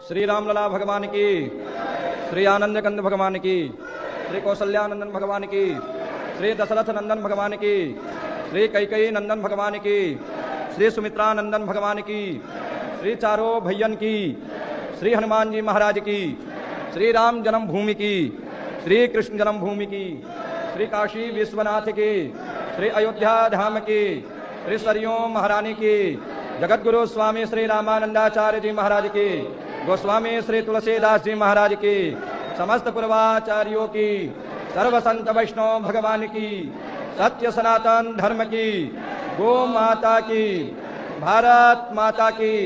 श्री रामलला भगवान की, श्री आनंद कंद भगवान की, श्री कौशल्यानंदन भगवान की, श्री दशरथ नंदन भगवान की, श्री कैकेयी नंदन भगवान की, श्री सुमित्रा नंदन भगवान की, श्री चारों भैयन की, श्री हनुमान जी महाराज की, श्री राम जन्मभूमि की, श्री कृष्ण जन्मभूमि की, श्री काशी विश्वनाथ की, श्री अयोध्या धाम की, श्री सरयों महारानी की, जगत गुरु स्वामी श्री रामानंदाचार्य जी महाराज की, गोस्वामी श्री तुलसीदास जी महाराज की, समस्त पूर्वाचार्यों की, सर्व संत वैष्णव भगवान की, सत्य सनातन धर्म की, गो माता की, भारत माता की,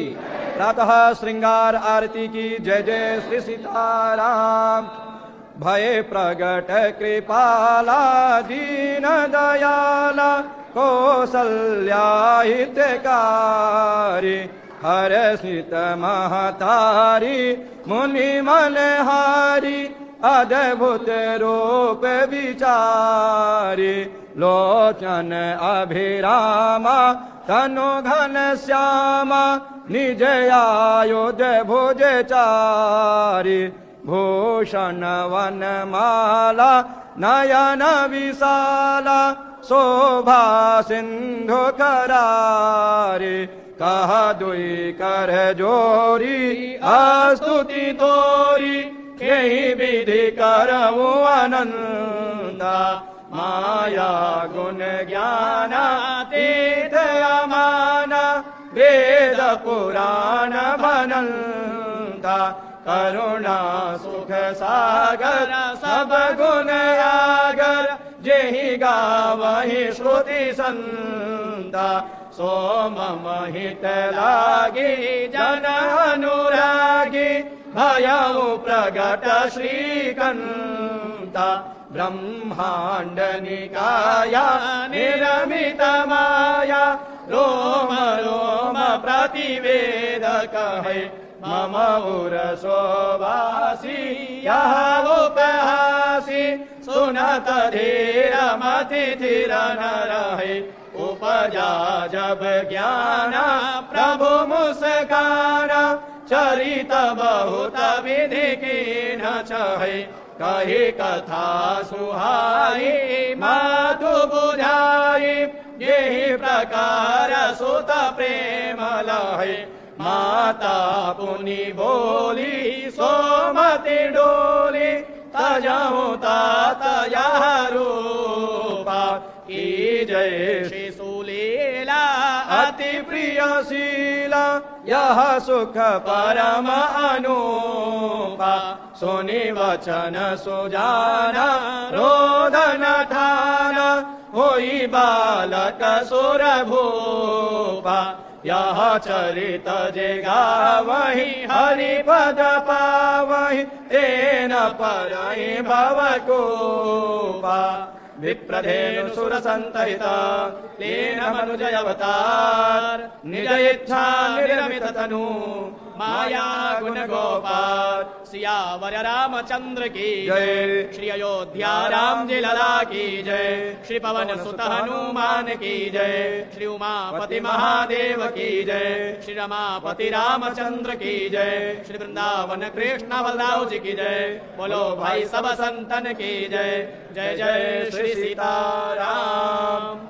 प्रातः श्रृंगार आरती की। जय जय श्री सीताराम। भय प्रगट कृपाला दीन दयाला कौसल्या हितकारी, हर्षित महतारी मुनि मनहारी, अद्भुत रूप विचारी, लोचन अभिरामा तनु घन श्यामा, निज आयुध भुज चारी, भूषण वनमाला नयन विशाला, शोभा सिंधु करारी, कहा दुई कर जोरी स्तुति तोरी, यही विधि करऊ अनंता, माया गुण ज्ञान तीर्थ अमाना, वेद पुराण भनंता, करुणा सुख सागर सब गुण आगर, जेहि गावहि श्रुति संता, सोम महित लागी जन अनुरागी, भयउ प्रगट श्रीकंता, ब्रह्मांड निकाया निरमित माया, रोम रोम प्रतिवेद कहे, मम उरसोवासी यह उपहासी, सुनत धीर मति धीर न रहे, उपजा जब ज्ञान प्रभु मुस्काना, चरित बहुत विधि की न चाहे, कही कथा सुहाई माधु बुझाई, यही प्रकार सुत प्रेम लहे, माता पुनि बोली सोमति डोली, तजहु तात यह रूपा, की जय श्री सुलीला अति प्रियशीला, यह सुख परम अनुपा, सुनि वचन सुजाना रोदन ठाना, होई बालक सुर भूपा, यह चरित जे गावहि हरिपद पावहि, तेन परहि भवकोपा, विप्रधेनु सुर संतहिता तेन मनुजय अवतार, निज इच्छा निर्मित तनु माया गुण गोपाल, सियावर रामचंद्र की जय, श्री अयोध्या राम जी लला की जय, श्री पवन सुत हनुमान की जय, श्री उमापति महादेव की जय, श्री रमापति रामचंद्र की जय, श्री वृंदावन कृष्ण बलराम जी की जय, बोलो भाई सब संतन की जय। जय जय श्री सीताराम।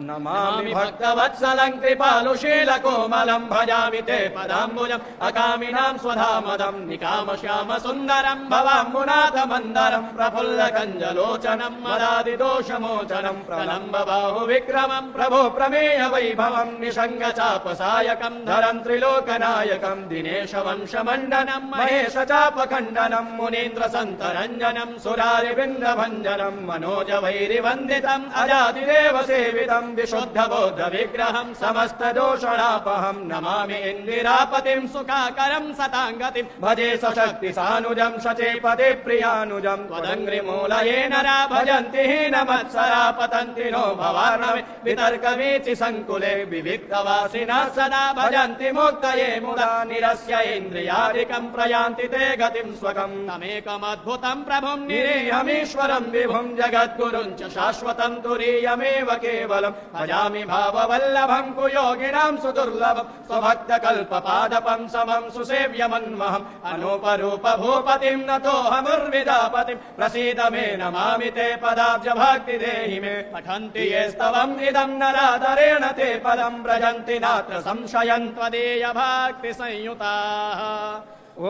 नमामि भक्तवत्सलं कृपालुशील कोमलं, भजामि ते पदाम्बुजम् अकामिनां स्वधामदं, निकामश्याम सुन्दरं भवाम्बुनाथ मन्दरं, प्रफुल्ल कञ्जलोचनं मदादिदोषमोचनं, प्रलम्ब बाहुविक्रमं प्रभो प्रमेय वैभवं, निषङ्ग चापसायकं धरं त्रिलोकनायकं, दिनेश वंशमण्डनं महेश चापखण्डनं, मुनीन्द्र सन्तरञ्जनं सुरारिविन्दभञ्जनं, मनोज वैरिवन्दितम् अजादिदेव सेवितं, विशुद्ध बोध विग्रहं समस्त दोषणापहं, नमामि इंदिरापतिं सुखाकरं सतांगतिं, भजे सशक्ति सानुजं सचेपदे प्रियानुजं, त्वदङ्घ्रिमूलये नरा भजन्ति हीनमत्सरा, पतन्ति नो भवार्णवे वितर्कवीचि संकुले, विविक्तवासिनः सदा भजन्ति मुक्तये मुदा, निरस्य इन्द्रियादिकं प्रयान्ति ते गतिं स्वकं, तमेकमद्भुतं प्रभुं निरीहमीश्वरं विभुं, जगद्गुरुं च शाश्वतं तुरीयमेव केवलं, भजामि भाववल्लभं कुयोगिनां सुदुर्लभं स्वभक्तकल्पपादपं समं सुसेव्यमन्महम् अनूपरूप भूपतिं नतोऽहमुर्विदापतिं प्रसीद मे नमामि ते पदाब्ज भक्ति देहि मे पठन्ति ये स्तवम् इदं नरादरेण ते पदं व्रजन्ति नात्र संशयं त्वदीय भक्ति संयुताः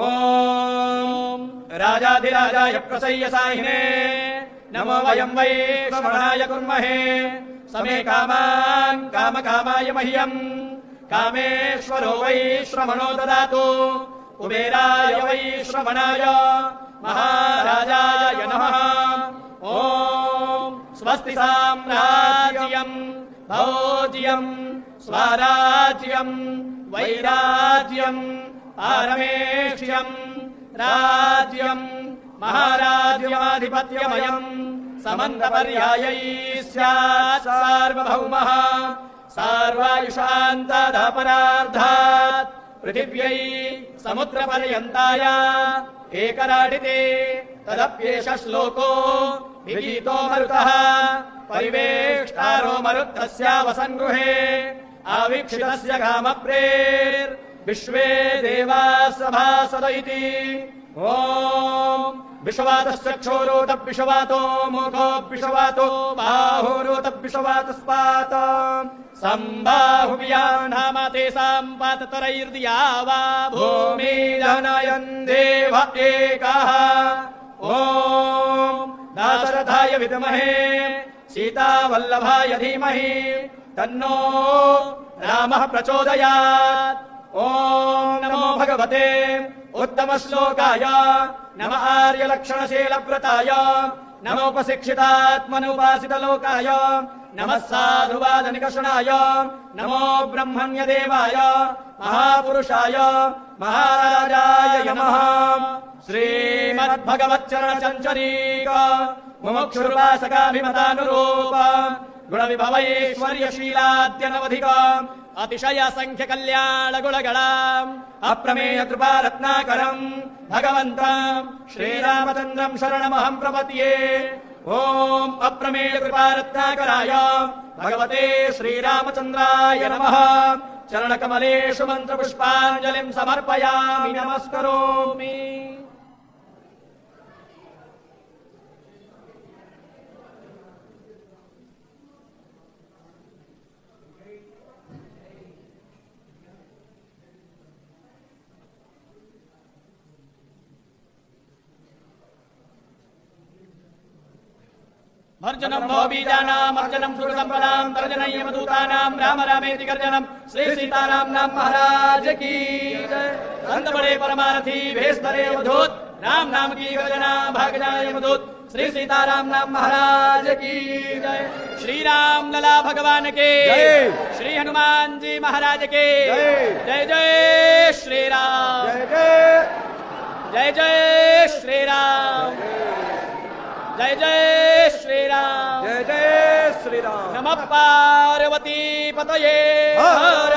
ॐ राजाधिराजाय प्रसय्यसाहिने नमो वयं वै श्रवणाय कुर्महे समे कामान् कामकामाय मह्यम् कामेश्वरो वै श्रवणो ददातु कुबेराय वै श्रवणाय महाराजाय नमः ॐ स्वस्ति साम्राज्यम् भोज्यम् स्वराज्यम् वैराज्यम् पारमेक्ष्यम् राज्यम् महाराज्यमाधिपत्यमयम् समन्तपर्यायै स्यात् सार्वभौमः सार्वायुषान्तादपरार्धात् पृथिव्यै समुद्रपर्यन्ताय एकराडिते तदप्येष श्लोको विगीतो मरुतः परिवेष्टारो मरुत्तस्यावसङ्गृहे आवीक्षितस्य कामप्रेर्विश्वे देवाः सभासद इति ॐ विश्ववातश्चक्षुरोतविश्ववातो मुखोऽविश्ववातो बाहुरोतविश्ववातस्पात सम्बाहुव्यानाम तेषां पाततरैर्दिया वा भूमिरनयन् देव एकः ॐ दाशरथाय विद्महे सीतावल्लभाय धीमहि तन्नो रामः प्रचोदयात् ॐ नमो भगवते उत्तमश्लोकाय नम आर्यलक्षणशीलव्रताय नमोपशिक्षितात्मनुपासितलोकाय नमः साधुवादनिकषणाय नमो ब्रह्मण्यदेवाय महापुरुषाय महाराजाय नमः श्रीमद्भगवच्चरणचञ्चरीक मुमुक्षुर्वासकाभिमतानुरूप गुणविभवैश्वर्यशीलाद्यनवधिक अतिशय संख्य कल्याण गुणगणाम् अप्रमेय कृपारत्नाकरम् भगवन्तम् श्रीरामचन्द्रम् शरणमहम् प्रपद्ये ॐ अप्रमेय कृपारत्नाकराय भगवते श्रीरामचन्द्राय नमः चरणकमलेषु मन्त्रपुष्पाञ्जलिम् समर्पयामि नमस्करोमि भर्जनम् भवबीजानाम् अर्जनम् सुरसम्पदाम् तर्जनं यमदूतानाम् राम रामेति गर्जनम् श्री सीताराम नाम महाराज की जय। संत बड़े परमारथी भेष धरे अवधूत राम नाम की गर्जना भाग जाए यमदूत श्री सीताराम नाम महाराज की जय। श्री राम लला भगवान के जय। श्री हनुमान जी महाराज के जय। जय श्री राम जय जय श्री राम जय जय श्री राम जय जय श्री राम। नमः पार्वती पतये हर